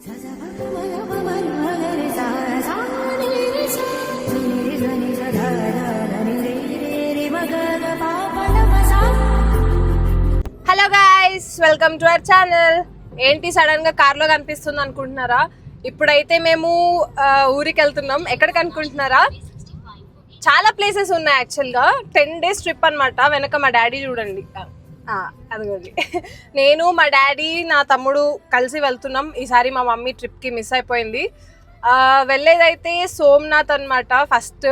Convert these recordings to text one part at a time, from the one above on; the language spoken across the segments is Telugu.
Hello guys, welcome to our channel. ఏంటి సడన్ గా కార్ లో కనిపిస్తుంది అనుకుంటున్నారా? ఇప్పుడైతే మేము ఊరికి వెళ్తున్నాం. ఎక్కడికి అనుకుంటున్నారా? చాలా ప్లేసెస్ ఉన్నాయి యాక్చువల్ గా. 10 days ట్రిప్ అనమాట. వెనక మా డాడీ చూడండి, అదిగోండి. నేను మా డాడీ నా తమ్ముడు కలిసి వెళ్తున్నాం. ఈసారి మా మమ్మీ ట్రిప్ కి మిస్ అయిపోయింది. వెళ్ళేదైతే సోమనాథ్ అనమాట. ఫస్ట్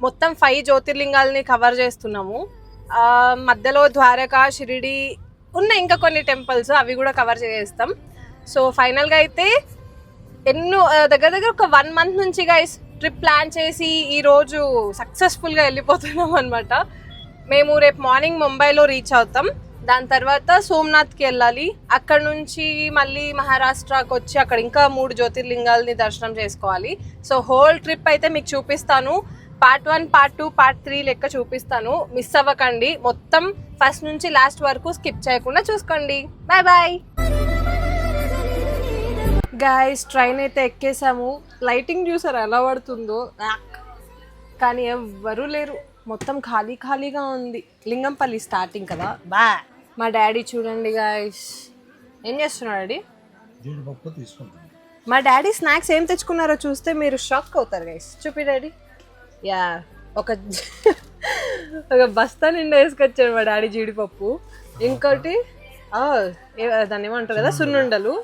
మొత్తం 5 జ్యోతిర్లింగాల్ని కవర్ చేస్తున్నాము. మధ్యలో ద్వారకా, షిరిడి ఉన్న ఇంకా కొన్ని టెంపుల్స్, అవి కూడా కవర్ చేస్తాం. సో ఫైనల్గా అయితే దగ్గర ఒక 1 month నుంచి గైస్ ట్రిప్ ప్లాన్ చేసి ఈరోజు సక్సెస్ఫుల్గా వెళ్ళిపోతున్నాం అనమాట. మేము రేపు మార్నింగ్ ముంబైలో రీచ్ అవుతాం. దాని తర్వాత సోమనాథ్కి వెళ్ళాలి. అక్కడ నుంచి మళ్ళీ మహారాష్ట్రకి వచ్చి అక్కడ ఇంకా 3 జ్యోతిర్లింగాలని దర్శనం చేసుకోవాలి. సో హోల్ ట్రిప్ అయితే మీకు చూపిస్తాను. పార్ట్ 1, పార్ట్ 2, పార్ట్ 3 లెక్క చూపిస్తాను. మిస్ అవ్వకండి. మొత్తం ఫస్ట్ నుంచి లాస్ట్ వరకు స్కిప్ చేయకుండా చూసుకోండి. Bye bye guys. ట్రైన్ అయితే ఎక్కేసాము. లైటింగ్ చూసారా ఎలా పడుతుందో, కానీ ఎవ్వరూ లేరు. మొత్తం ఖాళీగా ఉంది. లింగంపల్లి స్టార్టింగ్ కదా. మా డాడీ చూడండి గైస్, ఏం చేస్తున్నాడు డాడీ? మా డాడీ స్నాక్స్ ఏం తెచ్చుకున్నారో చూస్తే మీరు షాక్ అవుతారు గైస్. చూపి డాడీ. ఒక బస్తా నిండా వేసుకొచ్చాడు మా డాడీ జీడిపప్పు. ఇంకోటి దాన్ని ఏమంటారు కదా, సున్నుండలు.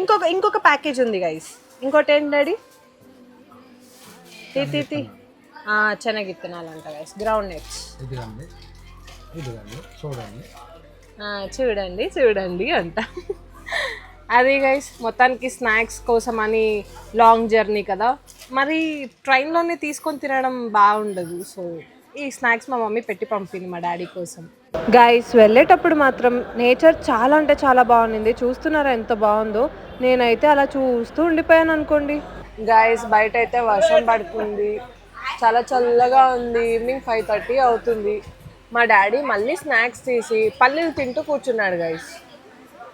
ఇంకొక ప్యాకేజ్ ఉంది గైస్. ఇంకోటి ఏంటి డాడీ? శనగిత్తనాలంట గైస్, గ్రౌండ్ నట్స్. చూడండి అంట. అది గైస్, మొత్తానికి స్నాక్స్ కోసం అని లాంగ్ జర్నీ కదా, మరి ట్రైన్లోనే తీసుకొని తినడం బాగుండదు. సో ఈ స్నాక్స్ మా మమ్మీ పెట్టి పంపింది మా డాడీ కోసం. గైస్, వెళ్ళేటప్పుడు మాత్రం నేచర్ చాలా అంటే చాలా బాగుంది. చూస్తున్నారా ఎంత బాగుందో? నేనైతే అలా చూస్తూ ఉండిపోయాను అనుకోండి. గైస్, బయట అయితే వర్షం పడుతుంది. చాలా చల్లగా ఉంది. ఈవినింగ్ 5:30 అవుతుంది. మా డాడీ మళ్ళీ స్నాక్స్ తీసి పల్లీలు తింటూ కూర్చున్నాడు గైస్.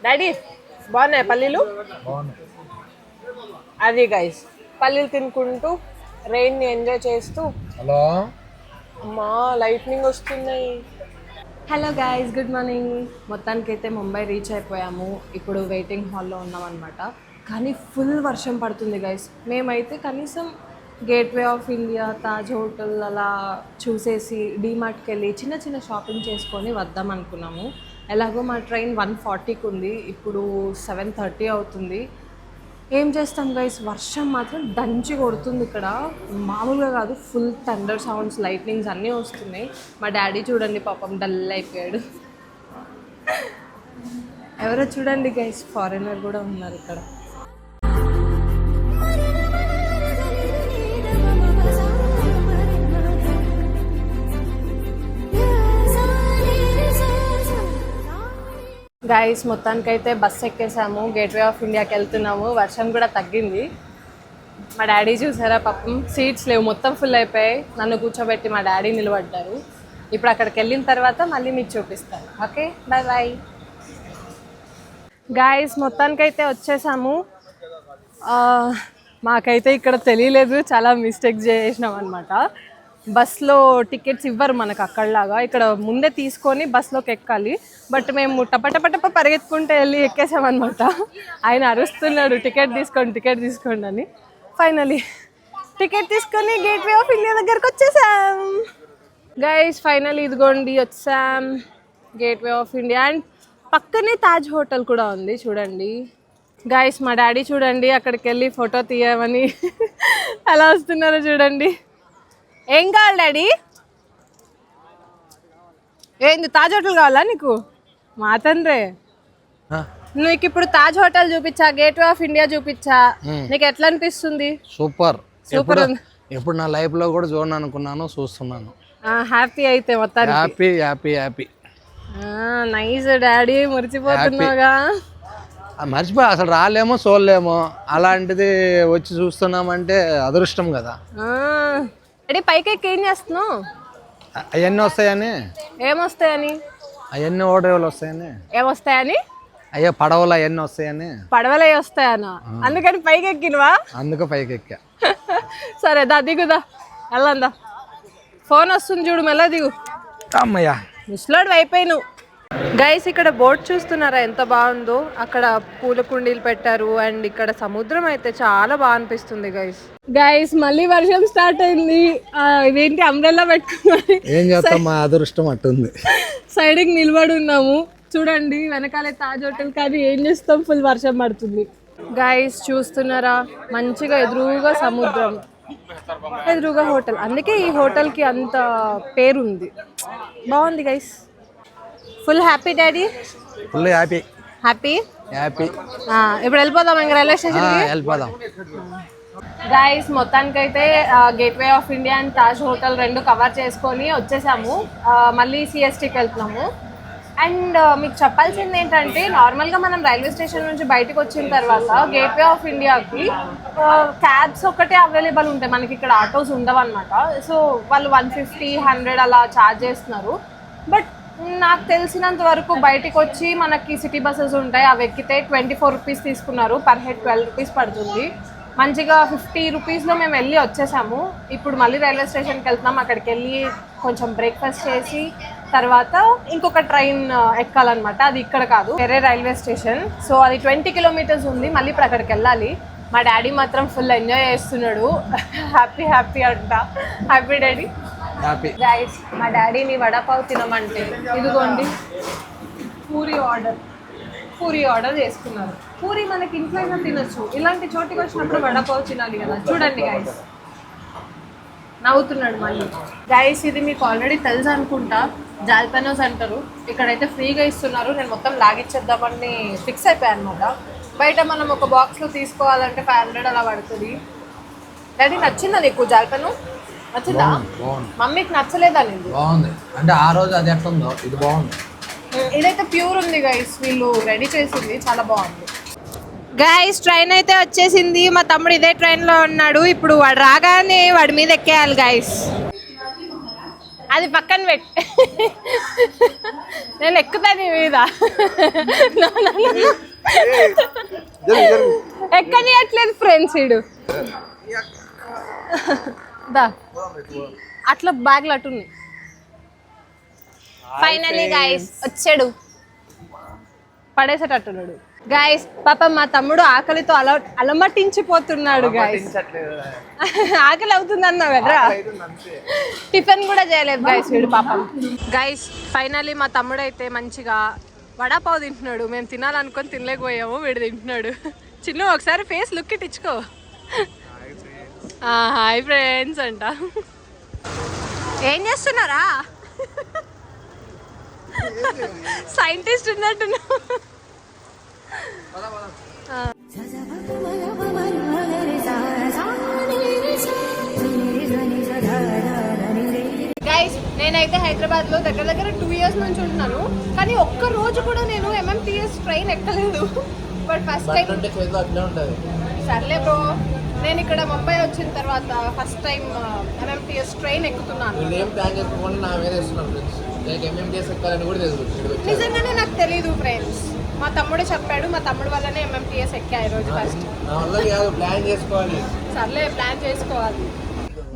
డాడీ బాగున్నాయి పల్లీలు? అది గైస్, పల్లీలు తినుకుంటూ రెయిన్ని ఎంజాయ్ చేస్తూ. హలో అమ్మా, లైట్నింగ్ వస్తున్నాయి. Hello guys, good morning. మొత్తానికి అయితే ముంబై రీచ్ అయిపోయాము. ఇప్పుడు వెయిటింగ్ హాల్లో ఉన్నాం అనమాట. కానీ ఫుల్ వర్షం పడుతుంది గైస్. మేమైతే కనీసం gateway of India, Taj hotel అలా చూసేసి డీమార్ట్కి వెళ్ళి చిన్న షాపింగ్ చేసుకొని వద్దాం అనుకున్నాము. ఎలాగో మా ట్రైన్ 1:40కి ఉంది. ఇప్పుడు 7:30 అవుతుంది. ఏం చేస్తాం గైస్, వర్షం మాత్రం దంచి కొడుతుంది ఇక్కడ. మామూలుగా కాదు, ఫుల్ థండర్ సౌండ్స్, లైట్నింగ్స్ అన్నీ వస్తున్నాయి. మా డాడీ చూడండి పాపం డల్ అయిపోయాడు. ఎవరో చూడండి గైస్, ఫారినర్ కూడా ఉన్నారు ఇక్కడ. గైస్, మొత్తానికైతే బస్ ఎక్కేసాము. గేట్వే ఆఫ్ ఇండియాకి వెళ్తున్నాము. వర్షం కూడా తగ్గింది. మా డాడీ చూసారా పాపం, సీట్స్ లేవు, మొత్తం ఫుల్ అయిపోయాయి. నన్ను కూర్చోబెట్టి మా డాడీ నిలబడ్డారు. ఇప్పుడు అక్కడికి వెళ్ళిన తర్వాత మళ్ళీ మీకు చూపిస్తాను. Okay, bye bye guys. మొత్తానికైతే వచ్చేసాము. మాకైతే ఇక్కడ తెలియలేదు, చాలా మిస్టేక్ చేసినాం అనమాట. బస్లో టికెట్స్ ఇవ్వరు మనకు అక్కడలాగా. ఇక్కడ ముందే తీసుకొని బస్లోకి ఎక్కాలి. బట్ మేము టపటపటప పరిగెత్తుకుంటే వెళ్ళి ఎక్కేసామన్నమాట. ఆయన అరుస్తున్నాడు, టికెట్ తీసుకోండి అని. ఫైనలీ టికెట్ తీసుకొని గేట్వే ఆఫ్ ఇండియా దగ్గరకు వచ్చేసాం గైస్. ఫైనలీ ఇదిగోండి వచ్చాం గేట్వే ఆఫ్ ఇండియా. అండ్ పక్కనే తాజ్ హోటల్ కూడా ఉంది చూడండి గైస్. మా డాడీ చూడండి అక్కడికి వెళ్ళి ఫోటో తీయమని అలా వస్తున్నారో చూడండి. ఏం కావాలి డాడీ? ఏంది, తాజ్ హోటల్ కావాలా నీకు? మా తండ్రే, నీకు ఇప్పుడు తాజ్ హోటల్ చూపించా, గేట్వే ఆఫ్ ఇండియా చూపించా, నీకు ఎట్లా అనిపిస్తుంది? సూపర్. ఎప్పుడు నా లైఫ్ లో కూడా చూడను అనుకున్నాను, చూస్తున్నాను. హ్యాపీ అయితే మొత్తం హ్యాపీ. Nice daddy, మురిచిపోతున్నావుగా. మర్చిపోయి అసలు రాలేమో చూడలేమో, అలాంటిది వచ్చి చూస్తున్నామంటే అదృష్టం కదా. డాడీ పైకి ఏం చేస్తున్నావు? అవన్నీ వస్తాయని. ఏమొస్తాయని? అవన్నీ ఓడరేవులు వస్తాయని. ఏమొస్తాయని? అయ్యో పడవలు అవన్నీ వస్తాయని పడవలే వస్తాయన్నా, అందుకని పైకి ఎక్కినవా? అందుకు పైకి ఎక్కా. సరే దా దిగుదా, వెళ్ళందా. ఫోన్ వస్తుంది చూడు, మెల్ల దిగు. అమ్మయ్యా ముసలోడు అయిపోయిను. గైస్ ఇక్కడ బోట్ చూస్తున్నారా ఎంత బాగుందో, అక్కడ పూల కుండీలు పెట్టారు అండ్ ఇక్కడ సముద్రం అయితే చాలా బాగా అనిపిస్తుంది గైస్ మళ్ళీ వర్షం స్టార్ట్ అయింది. ఇదేంటి అంబ్రెల్లా పెట్టుకున్నాను, ఏం చేస్తాం మా అదృష్టం అట్టుంది. సైడ్ కి నిలబడి ఉన్నాము చూడండి, వెనకాలే తాజ్ హోటల్, కానీ ఏం చేస్తాం ఫుల్ వర్షం పడుతుంది. గైస్ చూస్తున్నారా మంచిగా ఎదురుగా సముద్రం, ఎదురుగా హోటల్, అందుకే ఈ హోటల్ కి అంత పేరుంది. బాగుంది guys. Full happy daddy, full happy happy happy. ఇప్పుడు వెళ్ళిపోదాం ఇంకా రైల్వే స్టేషన్. వెళ్ళిపోదాం గైస్ మొత్తానికైతే gateway of India and Taj hotel రెండు కవర్ చేసుకొని వచ్చేసాము. మళ్ళీ సిఎస్టీకి వెళ్తున్నాము. అండ్ మీకు చెప్పాల్సింది ఏంటంటే, నార్మల్గా మనం రైల్వే స్టేషన్ నుంచి బయటకు వచ్చిన తర్వాత గేట్వే ఆఫ్ ఇండియాకి క్యాబ్స్ ఒకటే అవైలబుల్ ఉంటాయి, మనకి ఇక్కడ ఆటోస్ ఉండవు అనమాట. సో వాళ్ళు 150, 100 అలా ఛార్జ్ చేస్తున్నారు. బట్ నాకు తెలిసినంత వరకు బయటకు వచ్చి మనకి సిటీ బస్సెస్ ఉంటాయి, అవి ఎక్కితే 24 రూపీస్ తీసుకున్నారు, పర్ హెడ్ 12 రూపీస్ పడుతుంది. మంచిగా 50 రూపీస్లో మేము వెళ్ళి వచ్చేసాము. ఇప్పుడు మళ్ళీ రైల్వే స్టేషన్కి వెళ్తున్నాం, అక్కడికి వెళ్ళి కొంచెం బ్రేక్ఫాస్ట్ చేసి తర్వాత ఇంకొక ట్రైన్ ఎక్కాలన్నమాట. అది ఇక్కడ కాదు, వేరే రైల్వే స్టేషన్. సో అది 20 కిలోమీటర్స్ ఉంది, మళ్ళీ ఇప్పుడు అక్కడికి వెళ్ళాలి. మా డాడీ మాత్రం ఫుల్ ఎంజాయ్ చేస్తున్నాడు, హ్యాపీ హ్యాపీ అంట. Happy daddy. గైస్ మా డాడీని వడపావ్ తినమంటే ఇదిగోండి పూరి ఆర్డర్ చేసుకున్నారు. పూరి మనకి ఇంట్లో అయినా తినొచ్చు, ఇలాంటి చోటికి వచ్చినప్పుడు వడపావ్ తినాలి కదా. చూడండి గైస్, నవ్వుతున్నాడు మళ్ళీ. గైస్ ఇది మీకు ఆల్రెడీ తెలుసు అనుకుంటా, జాల్పెనోస్ అంటారు. ఇక్కడైతే ఫ్రీగా ఇస్తున్నారు. నేను మొత్తం లాగిచ్చేద్దామని ఫిక్స్ అయిపోయాను అనమాట. బయట మనం ఒక బాక్స్లో తీసుకోవాలంటే 500 అలా పడుతుంది. డాడీ నచ్చిందా నీకు జాల్పెనో? నచ్చిందా? మమ్మీకి నచ్చలేదా? నీకు బాగుంది అంటే ఆ రోజు అది ఎట్లుందో ఇది బాగుంది. ఇదైతే ప్యూర్ ఉంది గైస్, వీళ్ళు రెడీ చేసింది, చాలా బాగుంది. గైస్ ట్రైన్ అయితే వచ్చేసింది, మా తమ్ముడు ఇదే ట్రైన్లో ఉన్నాడు. ఇప్పుడు వాడు రాగానే వాడి మీద ఎక్కేయాలి గైస్. అది పక్కన పెట్టి నేను ఎక్కుతాను మీద, ఎక్కనియట్లేదు ఫ్రెండ్స్. ఇడు దా అట్లా బ్యాగ్లు అట్టున్నాయి. ఫైనలీ గైస్ వచ్చాడు, పడేసేటట్టున్నాడు. గైస్ పాపం మా తమ్ముడు ఆకలితో అలమటించిపోతున్నాడు గైస్. ఆకలి అవుతుంది అన్నావు కదా, టిఫిన్ కూడా చేయలేదు గైస్ వీడు పాపం. గైస్ ఫైనలీ మా తమ్ముడు అయితే మంచిగా వడాపావు తింటున్నాడు. మేము తినాలనుకొని తినలేకపోయాము, వీడు తింటున్నాడు. చిన్న ఒకసారి ఫేస్ లుక్ ఇచ్చుకో. హాయ్ ఫ్రెండ్స్ అంట. ఏం చేస్తున్నారా? సైంటిస్ట్ ఉన్నట్టున్నా. గైస్ నేనైతే హైదరాబాద్ లో దగ్గర 2 years నుంచి ఉంటున్నాను, కానీ ఒక్క రోజు కూడా నేను MMTS ట్రైన్ ఎక్కలేదు. But first time. సర్లే బ్రో, నేను ఇక్కడ ముంబై వచ్చిన తర్వాత ఫస్ట్ టైం MMTS ట్రైన్ ఎక్కుతున్నాను. నిజంగానే నాకు తెలీదు ఫ్రెండ్స్, మా తమ్ముడు చెప్పాడు. మా తమ్ముడు వల్లనే MMTS ఎక్కా ఈ రోజు ఫస్ట్. సర్లే ప్లాన్ చేసుకోవాలి.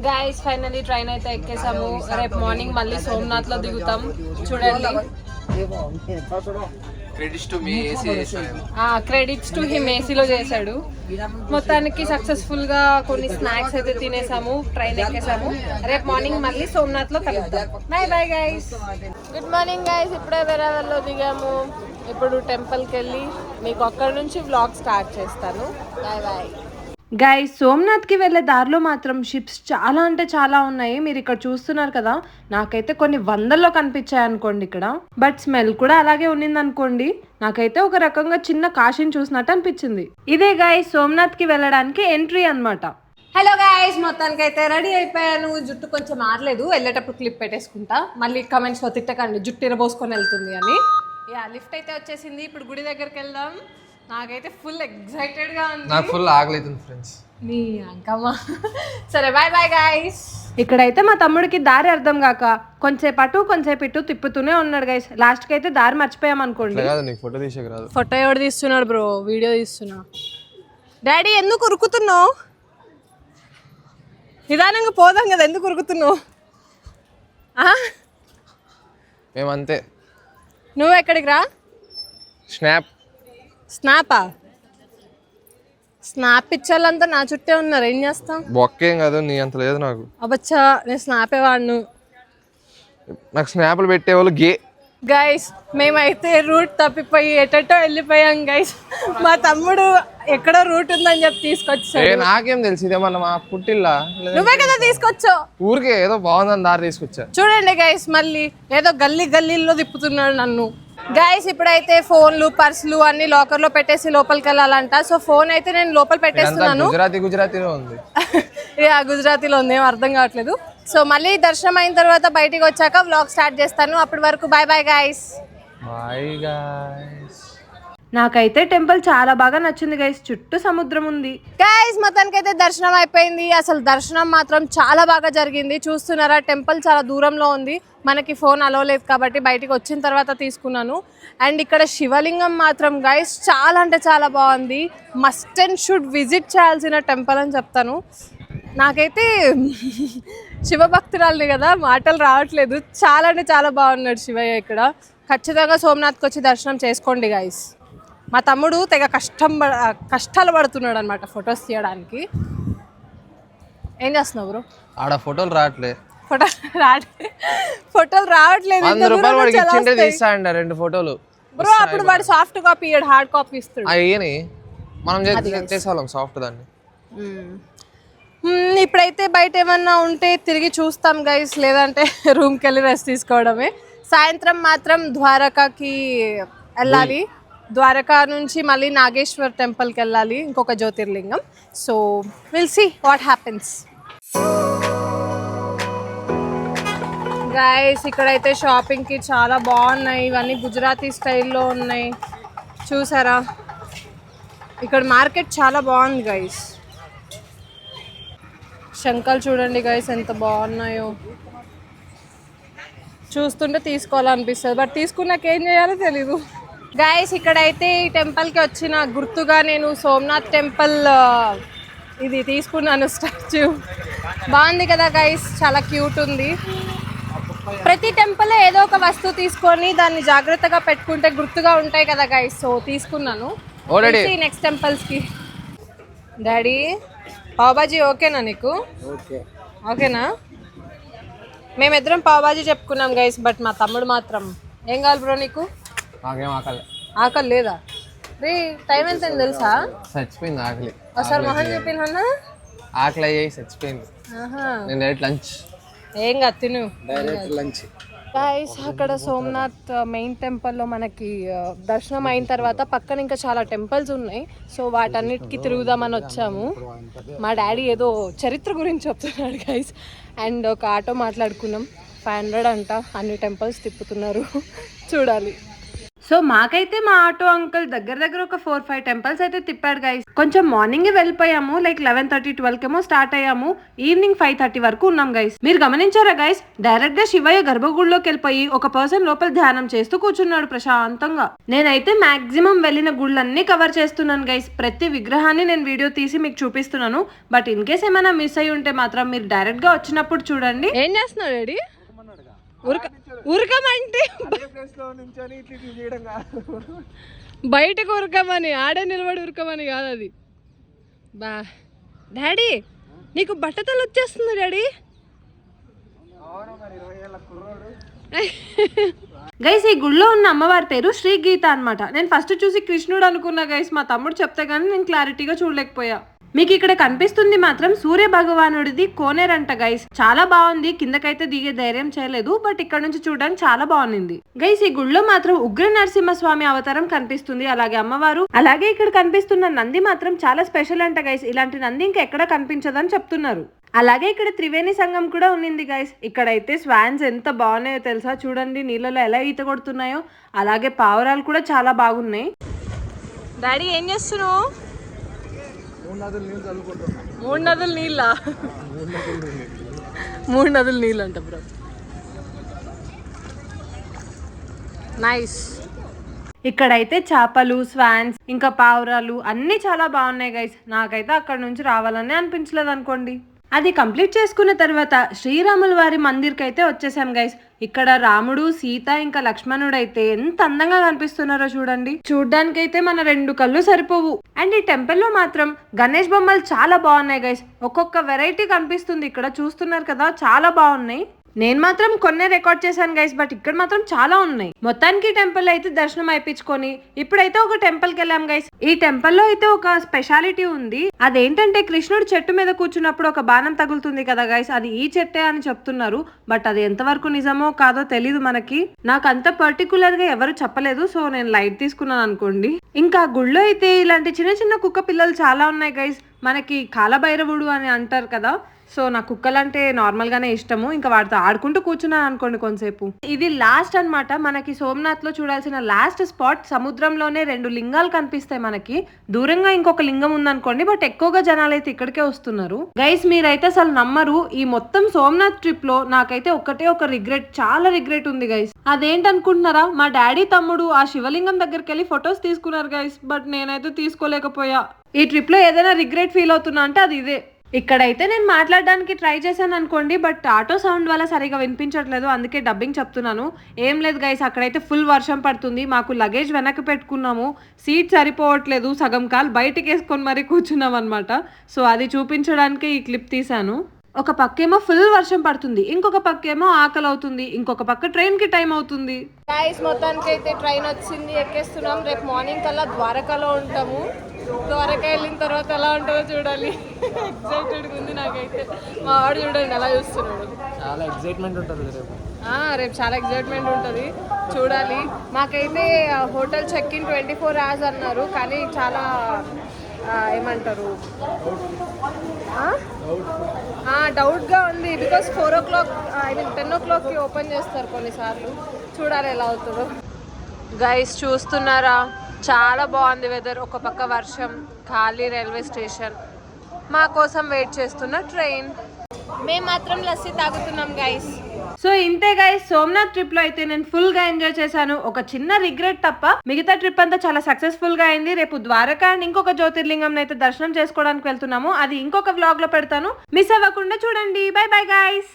గైస్ ఫైనలీ ట్రైన్ అయితే ఎక్కేసాము. రేపు మార్నింగ్ మళ్ళీ సోమనాథ్ లో దిగుతాం. చూడండి, క్రెడిట్స్ టు హిమ్, ఏసీలో చేశాడు. మొత్తానికి సక్సెస్ఫుల్ గా కొన్ని స్నాక్స్ అయితే తినేసాము, ట్రైన్ ఎక్కేసాము. రేపు మార్నింగ్ మళ్ళీ సోమనాథ్ లో కలుద్దాం. Bye bye guys. Good morning guys, ఇప్పుడే వేరేవాళ్ళలో దిగాము. ఇప్పుడు టెంపుల్కి వెళ్ళి మీకు అక్కడ నుంచి వ్లాగ్ స్టార్ట్ చేస్తాను. Bye bye guys. సోమనాథ్కి వెళ్ళే దారిలో మాత్రం షిప్స్ చాలా అంటే చాలా ఉన్నాయి. మీరు ఇక్కడ చూస్తున్నారు కదా, నాకైతే కొన్ని వందల్లో కనిపించాయి అనుకోండి ఇక్కడ. బట్ స్మెల్ కూడా అలాగే ఉన్నింది అనుకోండి. నాకైతే ఒక రకంగా చిన్న కాశీని చూసినట్టు అనిపించింది. ఇదే గైస్ సోమనాథ్కి వెళ్ళడానికి ఎంట్రీ అన్నమాట. హలో గైస్, మొత్తానికి అయితే రెడీ అయిపోయాను. జుట్టు కొంచెం మారలేదు, వెళ్ళేటప్పుడు క్లిప్ పెట్టేసుకుంటా. మళ్ళీ కమెంట్స్లో తిట్టకండి జుట్టు ఇరబోసుకొని వెళ్తుంది అని. లిఫ్ట్ అయితే వచ్చేసింది. ఇప్పుడు గుడి దగ్గరికి వెళ్దాం. నాకైతే ఫుల్ ఎక్సైటెడ్ గా ఉంది. నాకు ఫుల్ ఆకలి అవుతుంది ఫ్రెండ్స్. నీ అంకమ్మ. సరే బాయ్ బాయ్ గైస్. ఇక్కడైతే మా తమ్ముడికి దారి అర్థం కాక కొంచెంసేపు అటు కొంచెంసేపు ఇటు తిప్పుతూనే ఉన్నాడు గైస్. లాస్ట్కి అయితే దారి మర్చిపోయాం అనుకోండి. ఫోటో ఎవడు తీస్తున్నాడు బ్రో? వీడియో తీస్తున్నా. డాడీ ఎందుకు ఉరుకుతున్నావు? నిదానంగా పోదాం కదా, ఎందుకు ఉరుకుతున్నావు? మేమంతే. నువ్వు ఎక్కడికి రా? స్నాపా? స్నాప్ పిచ్చర్లంతా నా చుట్టే ఉన్నారు, ఏం చేస్తాం? బొక్కేం కాదు, నీ అంత లేదు నాకు. అబ్బచ్చా, నేను స్నాపే వాడును. నాకు స్నాప్లు పెట్టేవాళ్ళు గే. గైస్ మేమైతే రూట్ తప్పిపోయి ఎటో వెళ్ళిపోయాం గైస్. మా తమ్ముడు ఎక్కడో రూట్ ఉందని చెప్పి తీసుకొచ్చాడు. నాకేం తెలిసి ఇదేమన్నా మా పుట్టిల్లా? నువ్వే కదా తీసుకొచ్చావు. ఊరికే ఏదో బాగుందని దారి తీసుకొచ్చా. చూడండి గైస్, మళ్ళీ ఏదో గల్లీలో తిప్పుతున్నాడు నన్ను. గైస్ ఇప్పుడైతే ఫోన్లు పర్సులు అన్ని లాకర్ లో పెట్టేసి లోపలికి వెళ్ళాలంట. సో ఫోన్ అయితే నేను లోపల పెట్టేస్తున్నాను. గుజరాతీలో ఉంది. గుజరాతీలో ఉంది, ఏం అర్థం కావట్లేదు. సో మళ్ళీ దర్శనం అయిన తర్వాత బయటికి వచ్చాక వ్లాగ్ స్టార్ట్ చేస్తాను. అప్పటి వరకు బాయ్ బాయ్ గైస్. నాకైతే టెంపుల్ చాలా బాగా నచ్చింది గైస్. చుట్టూ సముద్రం ఉంది గైస్. మొత్తానికైతే దర్శనం అయిపోయింది. అసలు దర్శనం మాత్రం చాలా బాగా జరిగింది. చూస్తున్నారా, టెంపుల్ చాలా దూరంలో ఉంది. మనకి ఫోన్ అలో లేదు కాబట్టి బయటికి వచ్చిన తర్వాత తీసుకున్నాను. అండ్ ఇక్కడ శివలింగం మాత్రం గైస్ చాలా అంటే చాలా బాగుంది. మస్ట్ అండ్ షుడ్ విజిట్ చేయాల్సిన టెంపుల్ అని చెప్తాను. నాకైతే శివభక్తురాలిని కదా, మాటలు రావట్లేదు. చాలా అంటే చాలా బాగున్నాడు శివయ్య ఇక్కడ. ఖచ్చితంగా సోమనాథ్కి వచ్చి దర్శనం చేసుకోండి గైస్. మా తమ్ముడు తెగ కష్టాలు పడుతున్నాడు అనమాట ఫొటోస్ తీయడానికి. ఏం చేస్తున్నావు బ్రో? ఆడ ఫోటోలు రావట్లేదు. ఫోటోలు రావట్లేదు. 100 రూపాయలు వాడికి ఇచ్చింటే తీస్తాండి 2 ఫోటోలు బ్రో. అప్పుడు వాడు సాఫ్ట్ కాపీ ఇయ్యాడు, హార్డ్ కాపీ ఇస్తాడు. అయ్యని మనం చేసేవాళ్ళం సాఫ్ట్ దాన్ని. ఇప్పుడైతే బయట ఏమన్నా ఉంటే తిరిగి చూస్తాం గైస్, లేదంటే రూమ్కి వెళ్ళి రెస్ట్ తీసుకోవడమే. సాయంత్రం మాత్రం ద్వారకాకి వెళ్ళాలి. ద్వారకా నుంచి మళ్ళీ నాగేశ్వర్ టెంపుల్కి వెళ్ళాలి, ఇంకొక జ్యోతిర్లింగం. So will see what happens. Guys ఇక్కడైతే షాపింగ్కి చాలా బాగున్నాయి. ఇవన్నీ గుజరాతీ స్టైల్లో ఉన్నాయి, చూసారా? ఇక్కడ మార్కెట్ చాలా బాగుంది గైస్. శంఖాలు చూడండి గైస్ ఎంత బాగున్నాయో. చూస్తుంటే తీసుకోవాలనిపిస్తుంది, బట్ తీసుకున్నాక ఏం చేయాలో తెలీదు గైస్. ఇక్కడైతే ఈ టెంపుల్కి వచ్చిన గుర్తుగా నేను సోమనాథ్ టెంపుల్ ఇది తీసుకున్నాను స్టాచ్యూ. బాగుంది కదా గైస్, చాలా క్యూట్ ఉంది. ప్రతి టెంపుల్ ఏదో ఒక వస్తువు తీసుకొని దాన్ని జాగ్రత్తగా పెట్టుకుంటే గుర్తుగా ఉంటాయి కదా గైస్. సో తీసుకున్నాను నెక్స్ట్ టెంపుల్స్కి. డాడీ పావుబాజీ ఓకేనా నీకు? ఓకేనా? మేమిద్దరం పావుబాజీ చెప్పుకున్నాం గైస్, బట్ మా తమ్ముడు మాత్రం ఏం కావాలి బ్రో నీకు? ఆకలి లేదా? రే టైం ఎంత తెలుసా? చచ్చిపోయింది ఆకలి. ఒకసారి మొహం చూపినా? ఆకలి అయ్యి చచ్చిపోయింది. నేను డైరెక్ట్ లంచ్. ఏం కాదు, తిను డైరెక్ట్ లంచ్. గైస్ అక్కడ సోమనాథ్ మెయిన్ టెంపుల్లో మనకి దర్శనం అయిన తర్వాత పక్కన ఇంకా చాలా టెంపుల్స్ ఉన్నాయి. సో వాటన్నిటికీ తిరుగుదామని వచ్చాము. మా డాడీ ఏదో చరిత్ర గురించి చెప్తున్నాడు గైస్. అండ్ ఒక ఆటో మాట్లాడుకున్నాం, 500 అంట. అన్ని టెంపుల్స్ తిప్పుతున్నారు, చూడాలి. సో మాకైతే మా ఆటో అంకుల్ దగ్గర ఒక 4-5 టెంపుల్స్ అయితే తిప్పాడు గైస్. కొంచెం మార్నింగ్ వెళ్ళిపోయాము, లైక్ 11:30-12 ఏమో స్టార్ట్ అయ్యాము. ఈవినింగ్ 5:30 వరకు ఉన్నాం గైస్. మీరు గమనించారా గైస్, డైరెక్ట్ గా శివయ్య గర్భగుడిలోకి వెళ్ళిపోయి ఒక పర్సన్ లోపల ధ్యానం చేస్తూ కూర్చున్నాడు ప్రశాంతంగా. నేనైతే మాక్సిమం వెళ్ళిన గుళ్ళన్నీ కవర్ చేస్తున్నాను గైస్. ప్రతి విగ్రహాన్ని నేను వీడియో తీసి మీకు చూపిస్తున్నాను. బట్ ఇన్ కేస్ ఏమైనా మిస్ అయ్యి ఉంటే మాత్రం మీరు డైరెక్ట్ గా వచ్చినప్పుడు చూడండి. ఏం చేస్తున్నాడు డాడీ? ఉరకమంటే బయటకు ఉరకమని, ఆడే నిలబడి ఉరకమని కాదు అది. బా డాడీ నీకు బట్టతలు వచ్చేస్తుంది డాడీ. గైస్ ఈ గుళ్ళో ఉన్న అమ్మవారి పేరు శ్రీ గీత అనమాట. నేను ఫస్ట్ చూసి కృష్ణుడు అనుకున్నా గైస్, మా తమ్ముడు చెప్తే గానీ నేను క్లారిటీగా చూడలేకపోయా. మీకు ఇక్కడ కనిపిస్తుంది మాత్రం సూర్య భగవానుడిది కోనేరంట గైస్. చాలా బాగుంది. కిందకైతే దిగే ధైర్యం చేయలేదు, బట్ ఇక్కడ నుంచి చూడడానికి చాలా బాగుంది గైస్. ఈ గుళ్ళో మాత్రం ఉగ్ర నరసింహస్వామి అవతారం కనిపిస్తుంది, అలాగే అమ్మవారు. అలాగే ఇక్కడ కనిపిస్తున్న నంది మాత్రం చాలా స్పెషల్ అంట గైస్. ఇలాంటి నంది ఇంకా ఎక్కడ కనిపించదని చెప్తున్నారు. అలాగే ఇక్కడ త్రివేణి సంఘం కూడా ఉన్నింది గైస్. ఇక్కడైతే స్వాన్స్ ఎంత బాగున్నాయో తెలుసా? చూడండి నీళ్ళలో ఎలా ఈత కొడుతున్నాయో. అలాగే పావురాలు కూడా చాలా బాగున్నాయి. డాడీ ఏం చేస్తున్నావు? 3 నదులు నీళ్ళ మూడు నదులు నీళ్ళు అంట బ్రో. నైస్. ఇక్కడైతే చేపలు, స్వాన్స్, ఇంకా పావురాలు అన్నీ చాలా బాగున్నాయి గైస్. నాకైతే అక్కడ నుంచి రావాలని అనిపించలేదు అనుకోండి. అది కంప్లీట్ చేసుకున్న తర్వాత శ్రీరాముల వారి మందిర్కి అయితే వచ్చేసాం గైస్. ఇక్కడ రాముడు, సీత ఇంకా లక్ష్మణుడు అయితే ఎంత అందంగా కనిపిస్తున్నారో చూడండి. చూడ్డానికైతే మన 2 కళ్ళు సరిపోవు. అండ్ ఈ టెంపుల్ లో మాత్రం గణేష్ బొమ్మలు చాలా బాగున్నాయి గైస్. ఒక్కొక్క వెరైటీ కనిపిస్తుంది ఇక్కడ, చూస్తున్నారు కదా, చాలా బాగున్నాయి. నేను మాత్రం కొన్నే రికార్డ్ చేశాను గైస్, బట్ ఇక్కడ మాత్రం చాలా ఉన్నాయి. మొత్తానికి టెంపుల్ అయితే దర్శనం అయిపించుకొని ఇప్పుడైతే ఒక టెంపుల్ కి వెళ్ళాం గైస్. ఈ టెంపుల్ లో అయితే ఒక స్పెషాలిటీ ఉంది. అదేంటంటే కృష్ణుడు చెట్టు మీద కూర్చున్నప్పుడు ఒక బాణం తగులుతుంది కదా గైస్, అది ఈ చెట్టే అని చెప్తున్నారు. బట్ అది ఎంతవరకు నిజమో కాదో తెలీదు మనకి. నాకు అంత పర్టికులర్ గా ఎవరు చెప్పలేదు, సో నేను లైట్ తీసుకున్నాను అనుకోండి. ఇంకా గుళ్ళో అయితే ఇలాంటి చిన్న చిన్న కుక్క పిల్లలు చాలా ఉన్నాయి గైస్. మనకి కాలభైరవుడు అని అంటారు కదా, సో నా కుక్కలంటే నార్మల్ గానే ఇష్టము. ఇంకా వాటితో ఆడుకుంటూ కూర్చున్నాను అనుకోండి కొంతసేపు. ఇది లాస్ట్ అన్నమాట. మనకి సోమనాథ్ లో చూడాల్సిన లాస్ట్ స్పాట్. సముద్రంలోనే 2 లింగాలు కనిపిస్తాయి మనకి. దూరంగా ఇంకొక లింగం ఉందనుకోండి, బట్ ఎక్కువగా జనాలు అయితే ఇక్కడికే వస్తున్నారు గైస్. మీరైతే అసలు నమ్మరు, ఈ మొత్తం సోమనాథ్ ట్రిప్ లో నాకైతే ఒక రిగ్రెట్, చాలా రిగ్రెట్ ఉంది గైస్. అదేంటనుకుంటున్నారా, మా డాడీ తమ్ముడు ఆ శివలింగం దగ్గరికి వెళ్ళి ఫొటోస్ తీసుకున్నారు గైస్, బట్ నేనైతే తీసుకోలేకపోయా. ఈ ట్రిప్ లో ఏదైనా రిగ్రెట్ ఫీల్ అవుతున్నా అంటే అది ఇదే. ఇక్కడైతే నేను మాట్లాడడానికి ట్రై చేశాను అనుకోండి, బట్ ఆటో సౌండ్ వల్ల సరిగా వినిపించట్లేదు, అందుకే డబ్బింగ్ చెప్తున్నాను. ఏం లేదు గైస్, అక్కడైతే ఫుల్ వర్షం పడుతుంది. మాకు లగేజ్ వెనక్కి పెట్టుకున్నాము, సీట్ సరిపోవట్లేదు, సగం కాలు బయటికి వేసుకొని మరీ కూర్చున్నాం అనమాట. సో అది చూపించడానికి ఈ క్లిప్ తీశాను. ఒక పక్కేమో ఫుల్ వర్షం పడుతుంది, ఇంకొక పక్కేమో ఆకలి అవుతుంది, ఇంకొక పక్క ట్రైన్ కి టైం అవుతుంది. గైస్ మొత్తానికి అయితే ట్రైన్ వచ్చింది, ఎక్కేస్తున్నాం. రేపు మార్నింగ్ కల్లా ద్వారకాలో ఉంటాము. ద్వారకా వెళ్ళిన తర్వాత ఎలా ఉంటుందో చూడాలి. ఎక్సైటెడ్గా ఉంది నాకైతే. మా వాడు చూడండి ఎలా చూస్తున్నాడు. చాలా ఎక్సైట్మెంట్ ఉంటుంది రేపు చాలా ఎక్సైట్మెంట్ ఉంటుంది, చూడాలి. మాకైతే హోటల్ చెక్ ఇన్ 24 hours అన్నారు, కానీ చాలా ఏమంటారు డౌట్గా ఉంది. బికాస్ 4 o'clock 10 o'clockకి ఓపెన్ చేస్తారు కొన్నిసార్లు. చూడాలి ఎలా అవుతుందో. గైస్ చూస్తున్నారా, చాలా బాగుంది వెదర్. ఒక పక్క వర్షం, ఖాళీ రైల్వే స్టేషన్, మా కోసం వెయిట్ చేస్తున్న ట్రైన్. మేము మాత్రం లస్సీ తాగుతున్నాం గైస్. సో ఇంతే గైస్, సోమనాథ్ ట్రిప్ లో అయితే నేను ఫుల్ గా ఎంజాయ్ చేశాను. ఒక చిన్న రిగ్రెట్ తప్ప మిగతా ట్రిప్ అంతా చాలా సక్సెస్ఫుల్ గా అయింది. రేపు ద్వారకా అండ్ ఇంకొక జ్యోతిర్లింగం అయితే దర్శనం చేసుకోవడానికి వెళ్తున్నాము. అది ఇంకొక వ్లాగ్ లో పెడతాను, మిస్ అవ్వకుండా చూడండి. By bye guys.